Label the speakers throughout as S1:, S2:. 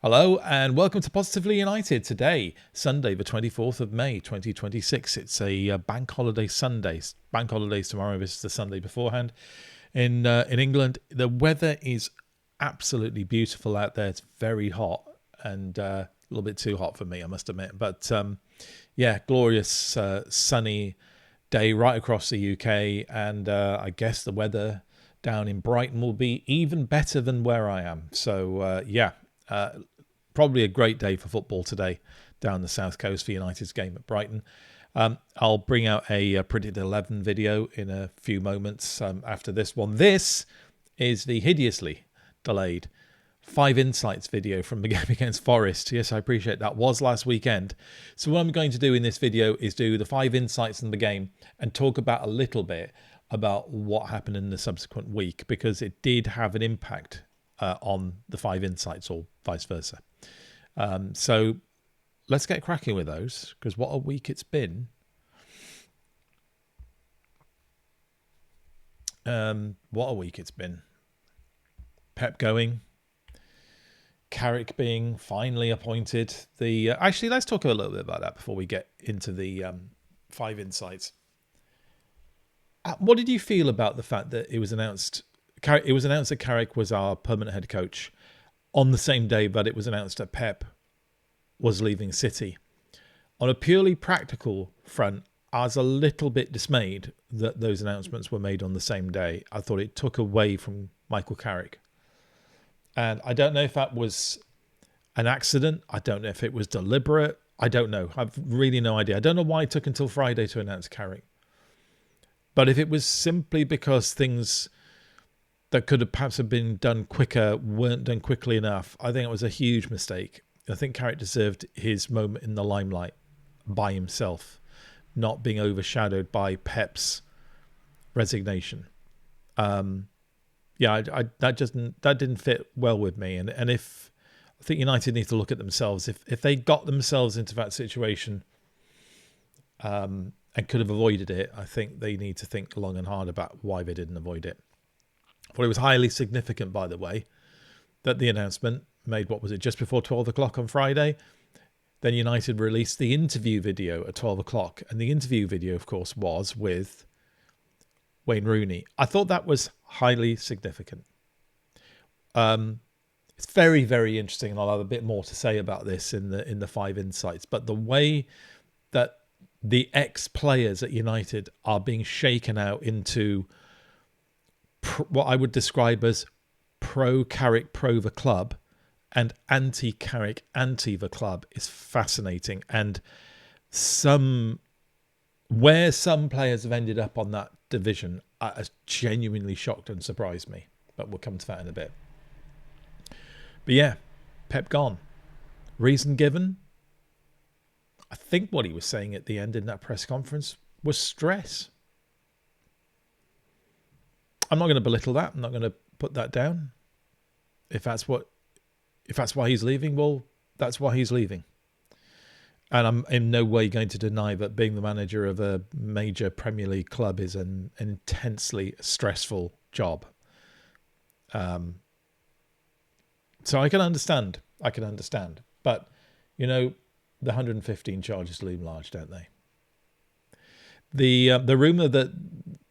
S1: Hello and welcome to Positively United. Today, Sunday, the 24th of May, 2026. It's a bank holiday Sunday. Bank holidays tomorrow. This is the Sunday beforehand. In England, the weather is absolutely beautiful out there. It's very hot and a little bit too hot for me, I must admit. But yeah, glorious sunny day right across the UK. And I guess the weather down in Brighton will be even better than where I am. So yeah. Probably a great day for football today down the south coast for United's game at Brighton. I'll bring out a Predicted 11 video in a few moments after this one. This is the hideously delayed 5 insights video from the game against Forest. Yes, I appreciate that was last weekend. So what I'm going to do in this video is do the 5 insights in the game and talk about a little bit about what happened in the subsequent week, because it did have an impact on the 5 insights or vice versa. So let's get cracking with those, because what a week it's been. What a week it's been. Pep going, Carrick being finally appointed. Actually, let's talk a little bit about that before we get into the 5 insights. What did you feel about the fact that it was announced? It was announced that Carrick was our permanent head coach on the same day that it was announced that Pep was leaving City. On a purely practical front, I was a little bit dismayed that those announcements were made on the same day. I thought it took away from Michael Carrick. And I don't know if that was an accident. I don't know if it was deliberate. I don't know. I've really no idea. I don't know why it took until Friday to announce Carrick. But if it was simply because things that could have perhaps have been done quicker weren't done quickly enough, I think it was a huge mistake. I think Carrick deserved his moment in the limelight by himself, not being overshadowed by Pep's resignation. That didn't fit well with me. And if I think United need to look at themselves, if they got themselves into that situation and could have avoided it, I think they need to think long and hard about why they didn't avoid it. Well, it was highly significant, by the way, that the announcement made, what was it, just before 12 o'clock on Friday? Then United released the interview video at 12 o'clock. And the interview video, of course, was with Wayne Rooney. I thought that was highly significant. It's very, very interesting, and I'll have a bit more to say about this in the 5 insights. But the way that the ex-players at United are being shaken out into what I would describe as pro-Carrick, pro the club, and anti-Carrick, anti the club is fascinating. And where some players have ended up on that division has genuinely shocked and surprised me. But we'll come to that in a bit. But yeah, Pep gone. Reason given? I think what he was saying at the end in that press conference was stress. I'm not going to belittle that. I'm not going to put that down. If that's why he's leaving, well, that's why he's leaving. And I'm in no way going to deny that being the manager of a major Premier League club is an intensely stressful job. So I can understand. But, you know, the 115 charges loom large, don't they? The rumour that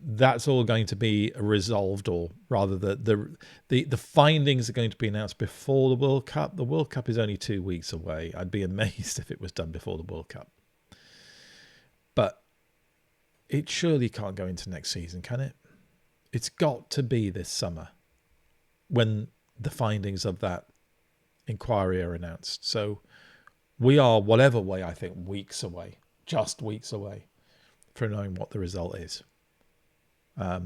S1: that's all going to be resolved, or rather the findings are going to be announced before the World Cup. The World Cup is only 2 weeks away. I'd be amazed if it was done before the World Cup. But it surely can't go into next season, can it? It's got to be this summer when the findings of that inquiry are announced. So we are, whatever way, I think, weeks away, just weeks away for knowing what the result is. I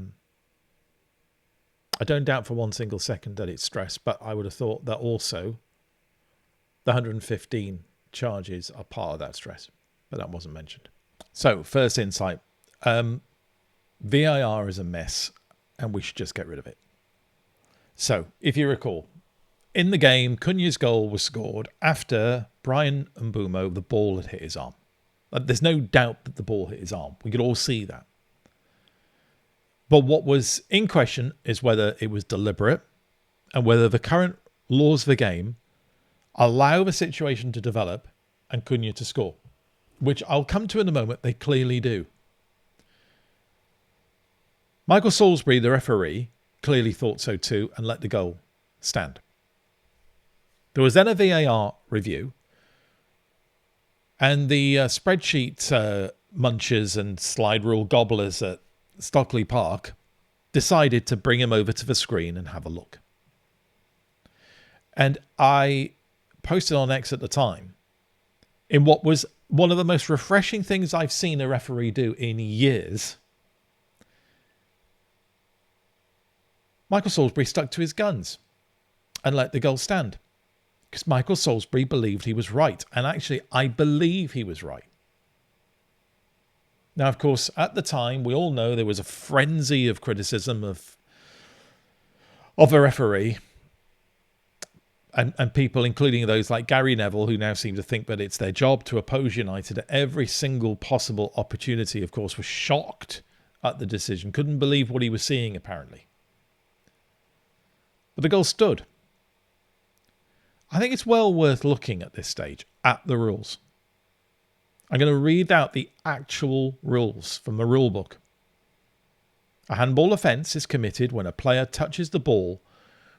S1: don't doubt for one single second that it's stress, but I would have thought that also the 115 charges are part of that stress, but that wasn't mentioned. So, first insight, VAR is a mess and we should just get rid of it. So, if you recall, in the game, Cunha's goal was scored after Brian Mbeumo, the ball had hit his arm. There's no doubt that the ball hit his arm. We could all see that. But what was in question is whether it was deliberate and whether the current laws of the game allow the situation to develop, and Cunha to score, which I'll come to in a moment. They clearly do. Michael Salisbury, the referee, clearly thought so too and let the goal stand. There was then a VAR review, and the spreadsheet munchers and slide rule gobblers at Stockley Park decided to bring him over to the screen and have a look. And I posted on X at the time, in what was one of the most refreshing things I've seen a referee do in years, Michael Salisbury stuck to his guns and let the goal stand. Because Michael Salisbury believed he was right. And actually, I believe he was right. Now, of course, at the time, we all know there was a frenzy of criticism of a referee. And people, including those like Gary Neville, who now seem to think that it's their job to oppose United at every single possible opportunity, of course, was shocked at the decision. Couldn't believe what he was seeing, apparently. But the goal stood. I think it's well worth looking at this stage at the rules. I'm going to read out the actual rules from the rule book. A handball offence is committed when a player touches the ball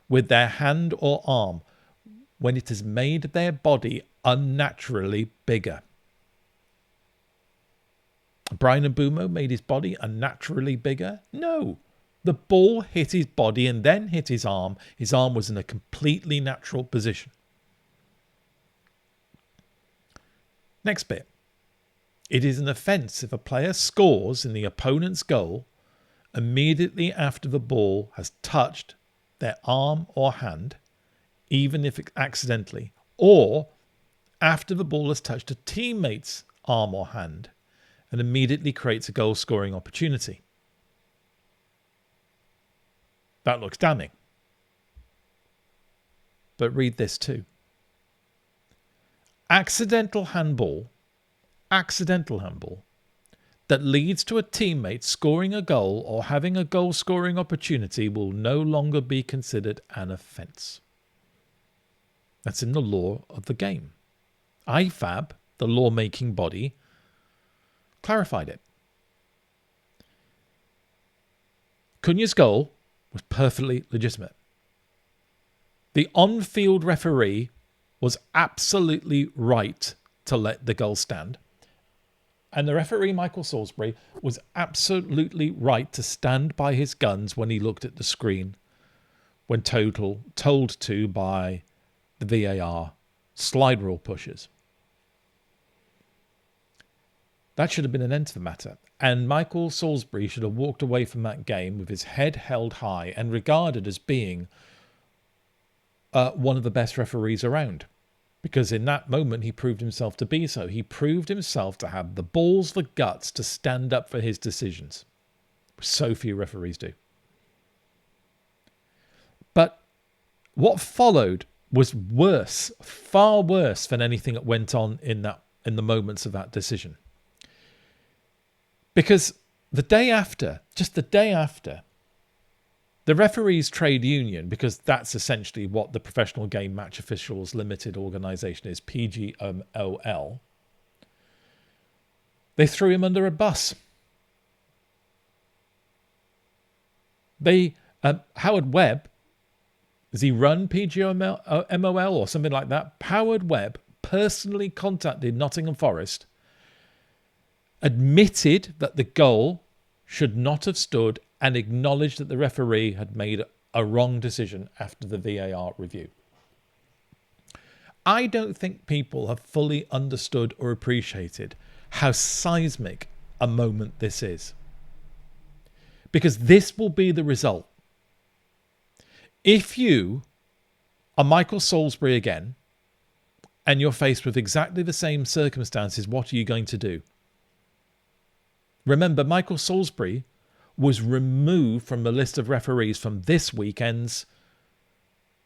S1: with their hand or arm when it has made their body unnaturally bigger. Brian Mbumo made his body unnaturally bigger? No. The ball hit his body and then hit his arm. His arm was in a completely natural position. Next bit. It is an offence if a player scores in the opponent's goal immediately after the ball has touched their arm or hand, even if accidentally, or after the ball has touched a teammate's arm or hand and immediately creates a goal-scoring opportunity. That looks damning. But read this too. Accidental handball that leads to a teammate scoring a goal or having a goal-scoring opportunity will no longer be considered an offence. That's in the law of the game. IFAB, the law-making body, clarified it. Cunha's goal was perfectly legitimate. The on-field referee was absolutely right to let the goal stand. And the referee, Michael Salisbury, was absolutely right to stand by his guns when he looked at the screen when told to by the VAR slide rule pushers. That should have been an end to the matter. And Michael Salisbury should have walked away from that game with his head held high and regarded as being one of the best referees around. Because in that moment, he proved himself to be so. He proved himself to have the balls, the guts to stand up for his decisions. So few referees do. But what followed was worse, far worse than anything that went on in the moments of that decision. Because the day after, the referees' trade union, because that's essentially what the Professional Game Match Officials Limited organisation is, PGMOL, they threw him under a bus. Howard Webb, does he run PGMOL or something like that? Howard Webb personally contacted Nottingham Forest, admitted that the goal should not have stood, and acknowledged that the referee had made a wrong decision after the VAR review. I don't think people have fully understood or appreciated how seismic a moment this is. Because this will be the result. If you are Michael Salisbury again, and you're faced with exactly the same circumstances, what are you going to do? Remember, Michael Salisbury was removed from the list of referees from this weekend's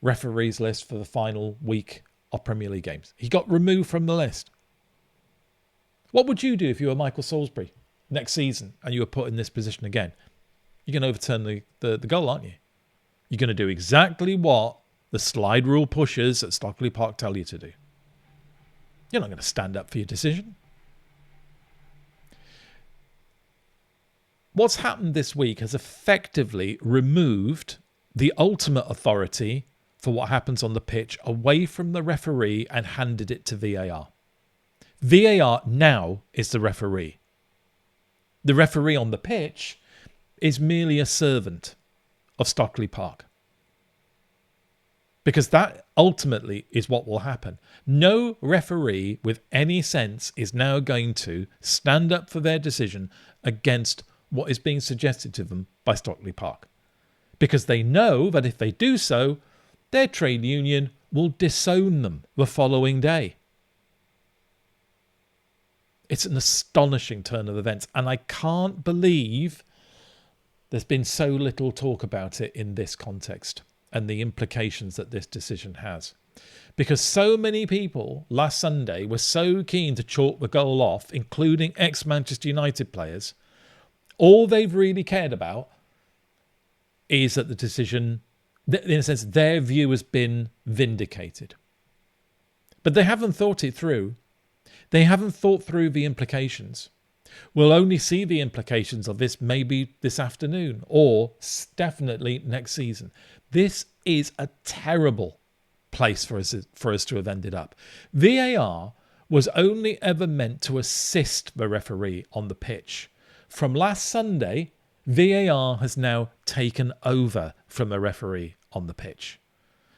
S1: referees list for the final week of Premier League games. He got removed from the list. What would you do if you were Michael Salisbury next season and you were put in this position again? You're going to overturn the goal, aren't you? You're going to do exactly what the slide rule pushers at Stockley Park tell you to do. You're not going to stand up for your decision. What's happened this week has effectively removed the ultimate authority for what happens on the pitch away from the referee and handed it to VAR. VAR now is the referee. The referee on the pitch is merely a servant of Stockley Park. Because that ultimately is what will happen. No referee with any sense is now going to stand up for their decision against what is being suggested to them by Stockley Park. Because they know that if they do so, their trade union will disown them the following day. It's an astonishing turn of events, and I can't believe there's been so little talk about it in this context and the implications that this decision has. Because so many people last Sunday were so keen to chalk the goal off, including ex-Manchester United players. All they've really cared about is that the decision, in a sense, their view has been vindicated. But they haven't thought it through. They haven't thought through the implications. We'll only see the implications of this maybe this afternoon or definitely next season. This is a terrible place for us to have ended up. VAR was only ever meant to assist the referee on the pitch. From last Sunday, VAR has now taken over from the referee on the pitch.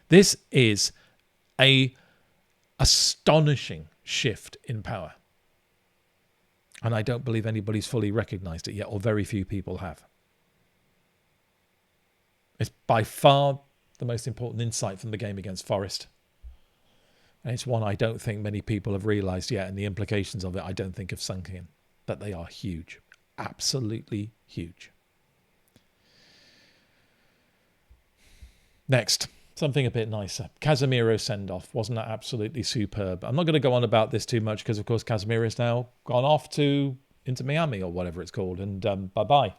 S1: This is an astonishing shift in power. And I don't believe anybody's fully recognised it yet, or very few people have. It's by far the most important insight from the game against Forest. And it's one I don't think many people have realised yet, and the implications of it I don't think have sunk in. That they are huge. Absolutely huge. Next, something a bit nicer. Casemiro send-off. Wasn't that absolutely superb? I'm not going to go on about this too much because, of course, Casemiro's now gone off into Miami or whatever it's called, and bye-bye.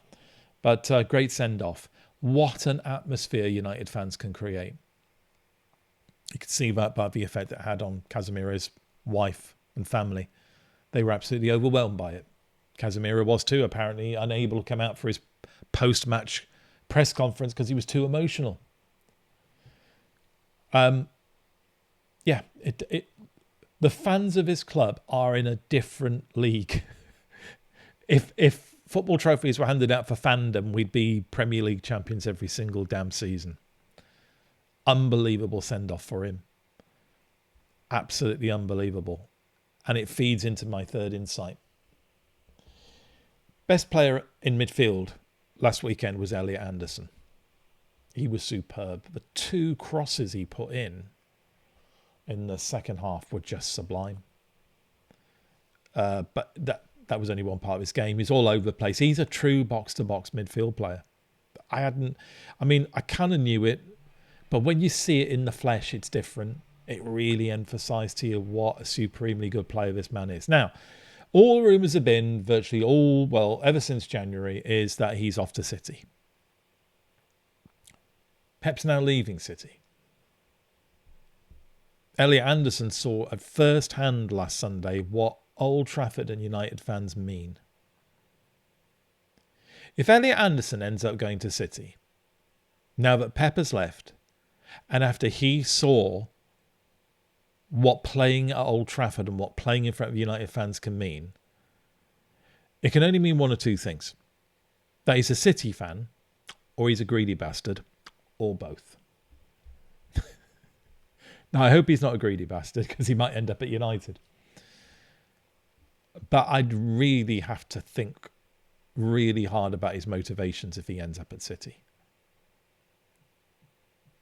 S1: But great send-off. What an atmosphere United fans can create. You could see that by the effect it had on Casemiro's wife and family. They were absolutely overwhelmed by it. Casemiro was too, apparently unable to come out for his post-match press conference because he was too emotional. The fans of his club are in a different league. If football trophies were handed out for fandom, we'd be Premier League champions every single damn season. Unbelievable send-off for him. Absolutely unbelievable. And it feeds into my third insight. Best player in midfield last weekend was Elliot Anderson. He was superb. The two crosses he put in the second half were just sublime. But that was only one part of his game. He's all over the place. He's a true box-to-box midfield player. I kind of knew it, but when you see it in the flesh, it's different. It really emphasised to you what a supremely good player this man is. Now, all rumours have been, ever since January, is that he's off to City. Pep's now leaving City. Elliot Anderson saw at first hand last Sunday what Old Trafford and United fans mean. If Elliot Anderson ends up going to City, now that Pep has left, and after he saw what playing at Old Trafford and what playing in front of United fans can mean, it can only mean one or two things. That he's a City fan, or he's a greedy bastard, or both. Now, I hope he's not a greedy bastard, because he might end up at United. But I'd really have to think really hard about his motivations if he ends up at City.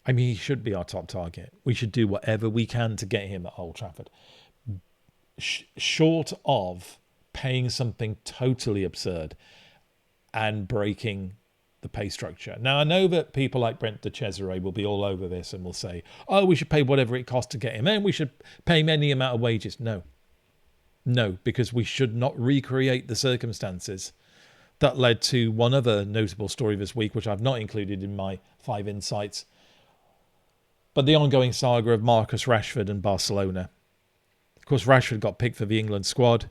S1: I mean, he should be our top target. We should do whatever we can to get him at Old Trafford. Short of paying something totally absurd and breaking the pay structure. Now, I know that people like Brent de Cesare will be all over this and will say, oh, we should pay whatever it costs to get him in. We should pay him any amount of wages. No, because we should not recreate the circumstances that led to one other notable story this week, which I've not included in my 5 insights. but the ongoing saga of Marcus Rashford and Barcelona. Of course, Rashford got picked for the England squad.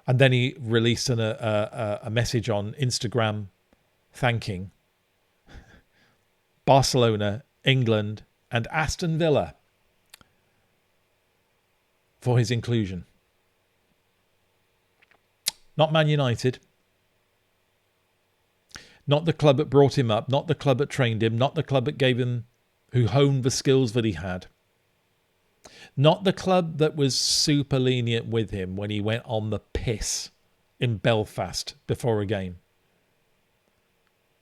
S1: And then he released a message on Instagram thanking Barcelona, England, and Aston Villa for his inclusion. Not Man United. Not the club that brought him up. Not the club that trained him. Not the club that gave him, who honed the skills that he had. Not the club that was super lenient with him when he went on the piss in Belfast before a game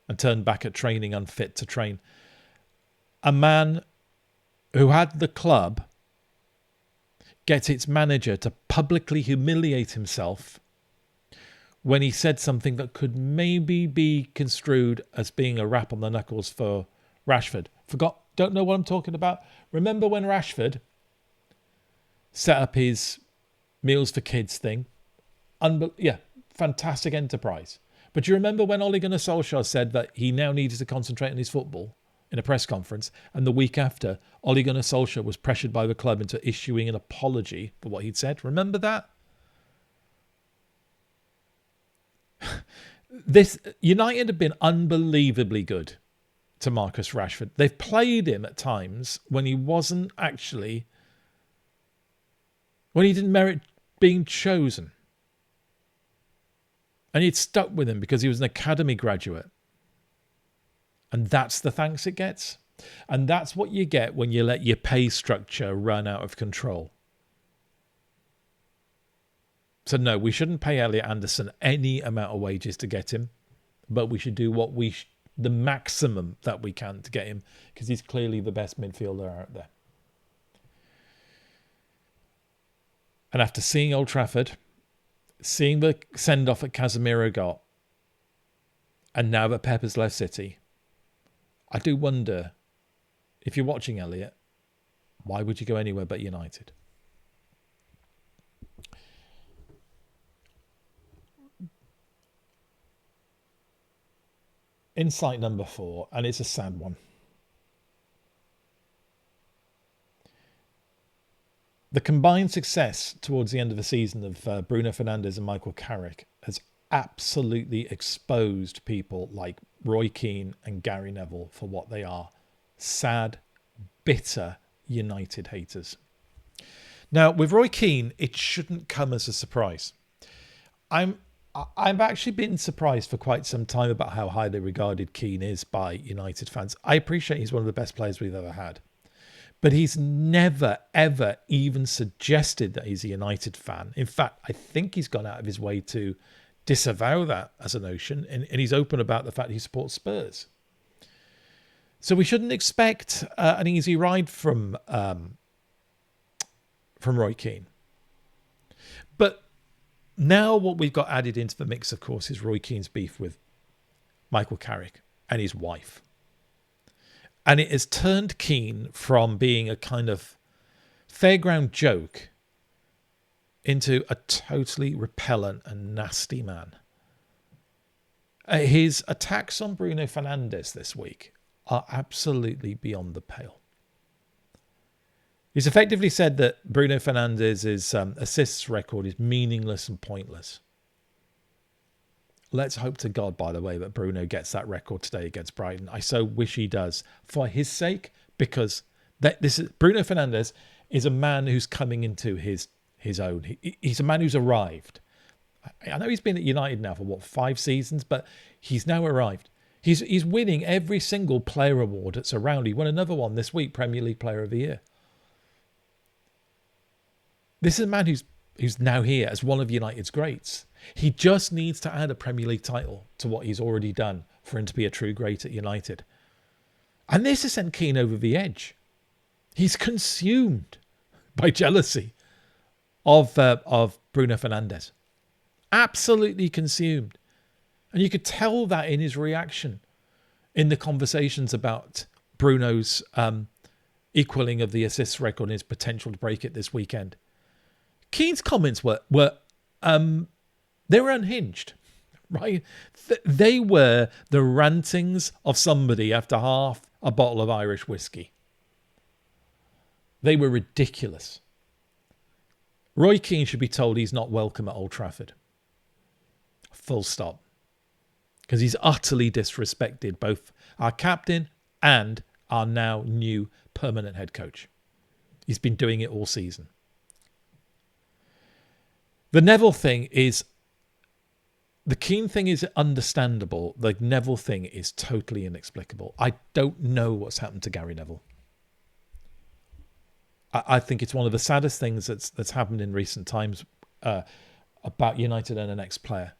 S1: and turned back at training unfit to train. A man who had the club get its manager to publicly humiliate himself when he said something that could maybe be construed as being a rap on the knuckles for Rashford. Don't know what I'm talking about. Remember when Rashford set up his Meals for Kids thing? Fantastic enterprise. But do you remember when Ole Gunnar Solskjaer said that he now needed to concentrate on his football in a press conference, and the week after, Ole Gunnar Solskjaer was pressured by the club into issuing an apology for what he'd said? Remember that? This United have been unbelievably good to Marcus Rashford. They've played him at times when he didn't merit being chosen. And he'd stuck with him because he was an academy graduate. And that's the thanks it gets. And that's what you get when you let your pay structure run out of control. So no, we shouldn't pay Elliot Anderson any amount of wages to get him. But we should do the maximum that we can to get him, because he's clearly the best midfielder out there. And after seeing Old Trafford, seeing the send-off that Casemiro got, and now that Pep has left City, I do wonder, if you're watching Elliot, why would you go anywhere but United? Insight number 4, and it's a sad one. The combined success towards the end of the season of Bruno Fernandes and Michael Carrick has absolutely exposed people like Roy Keane and Gary Neville for what they are. Sad, bitter United haters. Now, with Roy Keane, it shouldn't come as a surprise. I've actually been surprised for quite some time about how highly regarded Keane is by United fans. I appreciate he's one of the best players we've ever had. But he's never, ever even suggested that he's a United fan. In fact, I think he's gone out of his way to disavow that as a notion. And he's open about the fact he supports Spurs. So we shouldn't expect an easy ride from Roy Keane. But now what we've got added into the mix, of course, is Roy Keane's beef with Michael Carrick and his wife. And it has turned Keane from being a kind of fairground joke into a totally repellent and nasty man. His attacks on Bruno Fernandes this week are absolutely beyond the pale. He's effectively said that Bruno Fernandes' assists record is meaningless and pointless. Let's hope to God, by the way, that Bruno gets that record today against Brighton. I so wish he does, for his sake, because Bruno Fernandes is a man who's coming into his own. He's a man who's arrived. I know he's been at United now for 5 seasons, but he's now arrived. He's winning every single player award that's around. He won another one this week, Premier League Player of the Year. This is a man who's now here as one of United's greats. He just needs to add a Premier League title to what he's already done for him to be a true great at United. And this has sent Keane over the edge. He's consumed by jealousy of Bruno Fernandes. Absolutely consumed. And you could tell that in his reaction in the conversations about Bruno's equaling of the assists record and his potential to break it this weekend. Keane's comments were they were unhinged, right? They were the rantings of somebody after half a bottle of Irish whiskey. They were ridiculous. Roy Keane should be told he's not welcome at Old Trafford. Full stop. Because he's utterly disrespected both our captain and our now new permanent head coach. He's been doing it all season. The Neville thing is... The Keane thing is understandable. The Neville thing is totally inexplicable. I don't know what's happened to Gary Neville. I think it's one of the saddest things that's happened in recent times about United and an ex-player.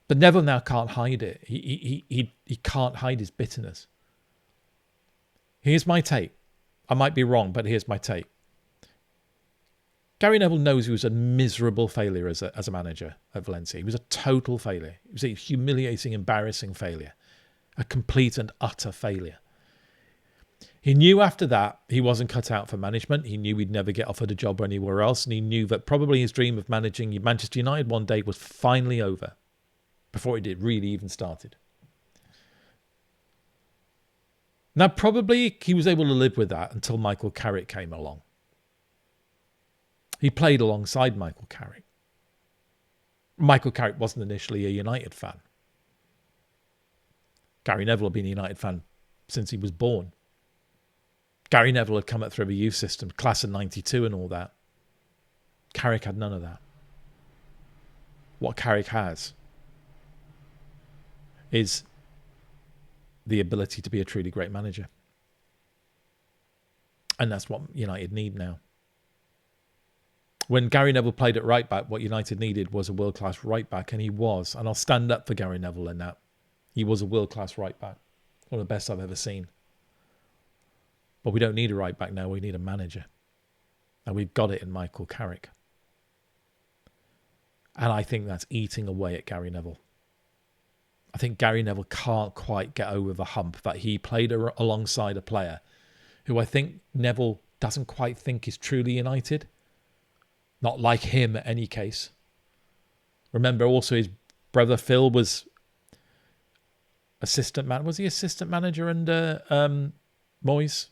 S1: But Neville now can't hide it. He can't hide his bitterness. Here's my take. I might be wrong, but here's my take. Gary Neville knows he was a miserable failure as a manager at Valencia. He was a total failure. He was a humiliating, embarrassing failure. A complete and utter failure. He knew after that he wasn't cut out for management. He knew he'd never get offered a job anywhere else. And he knew that probably his dream of managing Manchester United one day was finally over. Before it did really even started. Now, probably he was able to live with that until Michael Carrick came along. He played alongside Michael Carrick. Michael Carrick wasn't initially a United fan. Gary Neville had been a United fan since he was born. Gary Neville had come up through a youth system, class of 92 and all that. Carrick had none of that. What Carrick has is the ability to be a truly great manager. And that's what United need now. When Gary Neville played at right back, what United needed was a world-class right back, and he was. And I'll stand up for Gary Neville in that. He was a world-class right back. One of the best I've ever seen. But we don't need a right back now, we need a manager. And we've got it in Michael Carrick. And I think that's eating away at Gary Neville. I think Gary Neville can't quite get over the hump that he played alongside a player who I think Neville doesn't quite think is truly United. Not like him in any case. Remember also his brother Phil was assistant man. Was he assistant manager under Moyes?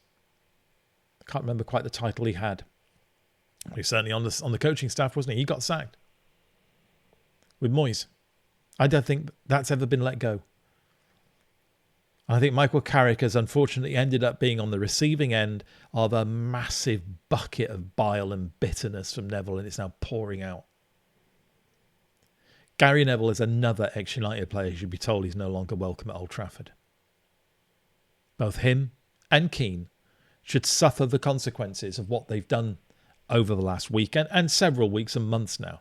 S1: I can't remember quite the title he had. He was certainly on the coaching staff, wasn't he? He got sacked with Moyes. I don't think that's ever been let go. I think Michael Carrick has unfortunately ended up being on the receiving end of a massive bucket of bile and bitterness from Neville, and it's now pouring out. Gary Neville is another ex-United player who should be told he's no longer welcome at Old Trafford. Both him and Keane should suffer the consequences of what they've done over the last week and several weeks and months now.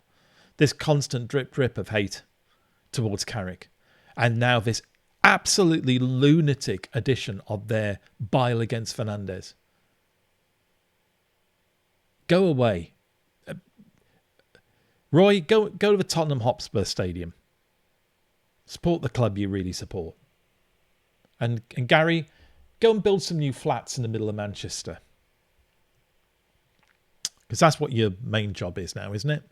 S1: This constant drip of hate towards Carrick. And now this absolutely lunatic addition of their bile against Fernandes. Go away. Roy, go to the Tottenham Hotspur Stadium. Support the club you really support. And Gary, go and build some new flats in the middle of Manchester. Because that's what your main job is now, isn't it?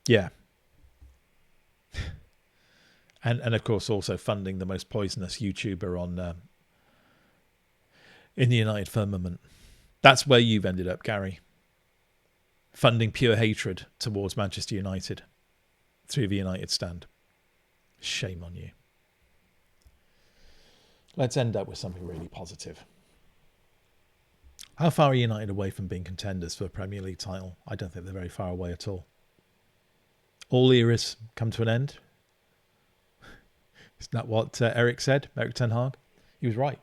S1: Yeah. And of course also funding the most poisonous YouTuber on in the United firmament. That's where you've ended up, Gary. Funding pure hatred towards Manchester United through the United stand. Shame on you. Let's end up with something really positive. How far are United away from being contenders for a Premier League title? I don't think they're very far away at all. All eras come to an end. Isn't that what Eric said? Eric Ten Hag? He was right.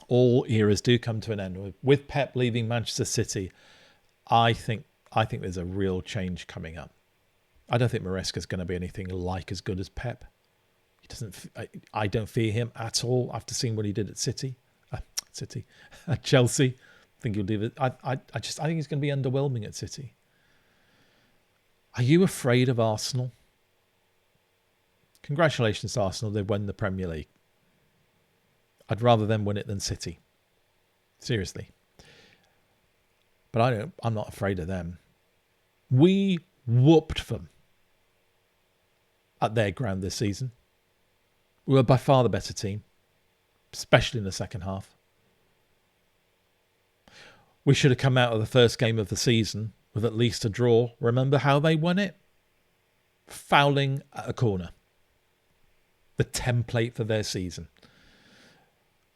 S1: All eras do come to an end. With Pep leaving Manchester City, I think there's a real change coming up. I don't think Maresca's going to be anything like as good as Pep. He doesn't. I don't fear him at all after seeing what he did at at Chelsea. I think he'll do it. I think he's going to be underwhelming at City. Are you afraid of Arsenal? Congratulations, Arsenal. They've won the Premier League. I'd rather them win it than City. Seriously. But I'm not afraid of them. We whooped them at their ground this season. We were by far the better team. especially in the second half. We should have come out of the first game of the season with at least a draw. Remember how they won it? Fouling at a corner. The template for their season.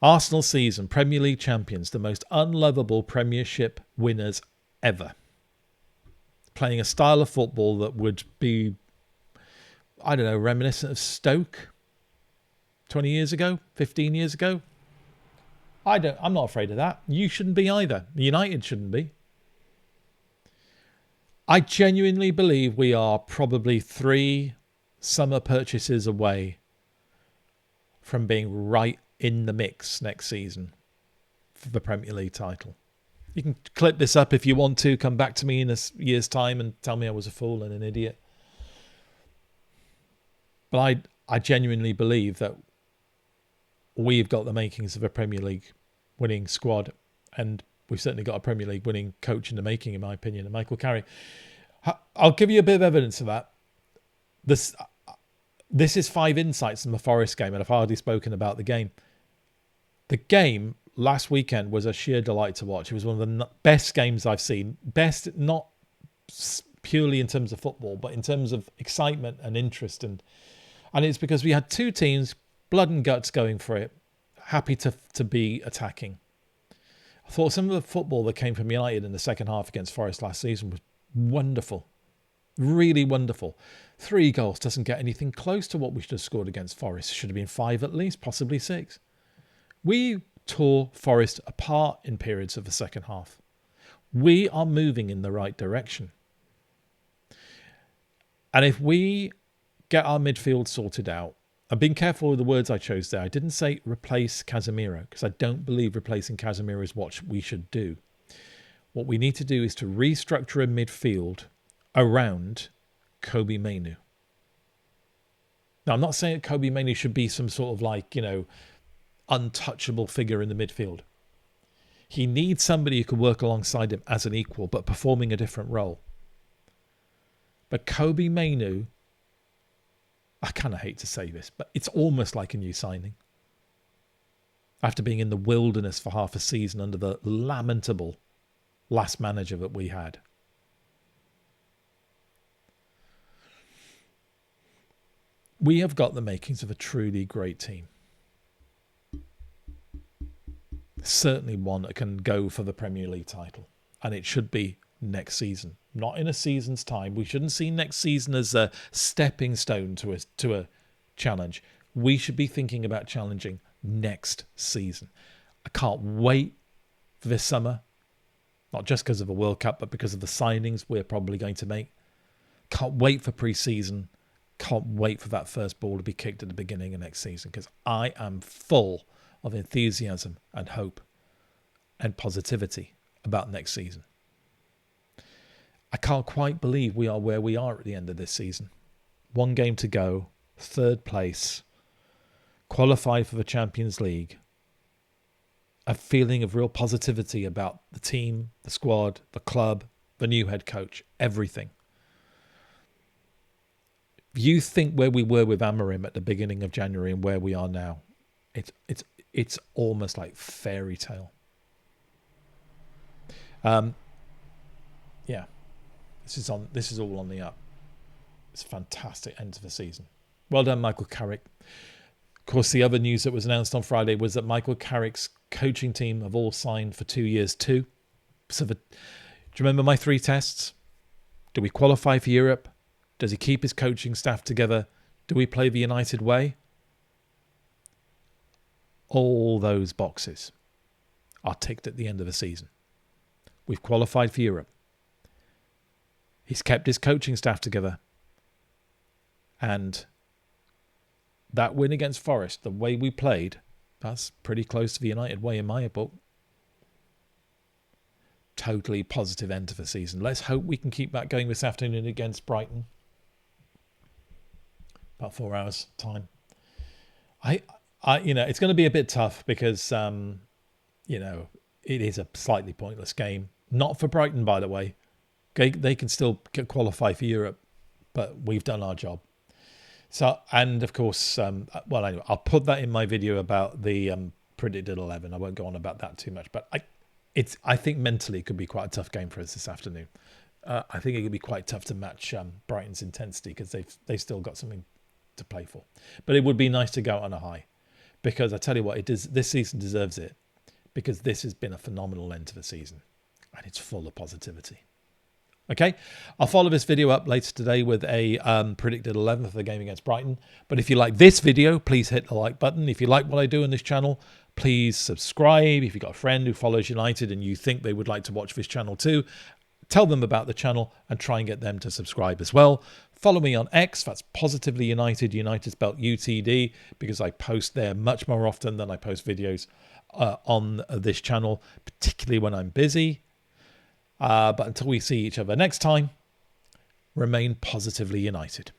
S1: Arsenal season, Premier League champions, the most unlovable Premiership winners ever. Playing a style of football that would be, I don't know, reminiscent of Stoke 20 years ago, 15 years ago. I'm not afraid of that. You shouldn't be either. United shouldn't be. I genuinely believe we are probably 3 summer purchases away from being right in the mix next season for the Premier League title. You can clip this up if you want to. Come back to me in a year's time and tell me I was a fool and an idiot. But I genuinely believe that we've got the makings of a Premier League winning squad, and we've certainly got a Premier League winning coach in the making, in my opinion, and Michael Carrick. I'll give you a bit of evidence of that. This is 5 insights from the Forest game, and I've hardly spoken about the game. The game last weekend was a sheer delight to watch. It was one of the best games I've seen. Best, not purely in terms of football, but in terms of excitement and interest. And it's because we had 2 teams, blood and guts, going for it, happy to be attacking. I thought some of the football that came from United in the second half against Forest last season was wonderful. Really wonderful. 3 goals doesn't get anything close to what we should have scored against Forest. Should have been 5 at least, possibly 6. We tore Forest apart in periods of the second half. We are moving in the right direction. And if we get our midfield sorted out, I'm being careful with the words I chose there. I didn't say replace Casemiro, because I don't believe replacing Casemiro is what we should do. What we need to do is to restructure a midfield around Kobbie Mainoo. Now, I'm not saying that Kobbie Mainoo should be some sort of like, untouchable figure in the midfield. He needs somebody who can work alongside him as an equal, but performing a different role. But Kobbie Mainoo, I kind of hate to say this, but it's almost like a new signing. After being in the wilderness for half a season under the lamentable last manager that we had. We have got the makings of a truly great team. Certainly one that can go for the Premier League title. And it should be next season. Not in a season's time. We shouldn't see next season as a stepping stone to a challenge. We should be thinking about challenging next season. I can't wait for this summer. Not just because of the World Cup, but because of the signings we're probably going to make. Can't wait for pre-season. Can't wait for that first ball to be kicked at the beginning of next season, because I am full of enthusiasm and hope and positivity about next season. I can't quite believe we are where we are at the end of this season. 1 game to go, 3rd place, qualified for the Champions League. A feeling of real positivity about the team, the squad, the club, the new head coach, everything. If you think where we were with Amorim at the beginning of January and where we are now, it's almost like fairy tale. Yeah, this is all on the up. It's a fantastic end to the season. Well done, Michael Carrick. Of course, the other news that was announced on Friday was that Michael Carrick's coaching team have all signed for 2 years too. So do you remember my 3 tests? Do we qualify for Europe? Does he keep his coaching staff together? Do we play the United way? All those boxes are ticked at the end of the season. We've qualified for Europe. He's kept his coaching staff together. And that win against Forest, the way we played, that's pretty close to the United way in my book. Totally positive end to the season. Let's hope we can keep that going this afternoon against Brighton. About 4 hours time. It's going to be a bit tough because, it is a slightly pointless game. Not for Brighton, by the way. They can still qualify for Europe, but we've done our job. So, and of course, anyway, I'll put that in my video about the predicted 11. I won't go on about that too much, but I think mentally it could be quite a tough game for us this afternoon. I think it could be quite tough to match Brighton's intensity because they've still got something to play for. But it would be nice to go out on a high, because I tell you what, this season deserves it, because this has been a phenomenal end to the season and it's full of positivity. Okay, I'll follow this video up later today with a predicted 11 for the game against Brighton. But if you like this video, please hit the like button. If you like what I do on this channel, please subscribe. If you've got a friend who follows United and you think they would like to watch this channel too, tell them about the channel and try and get them to subscribe as well. Follow me on X, that's Positively United, United spelled UTD, because I post there much more often than I post videos on this channel, particularly when I'm busy. But until we see each other next time, remain positively united.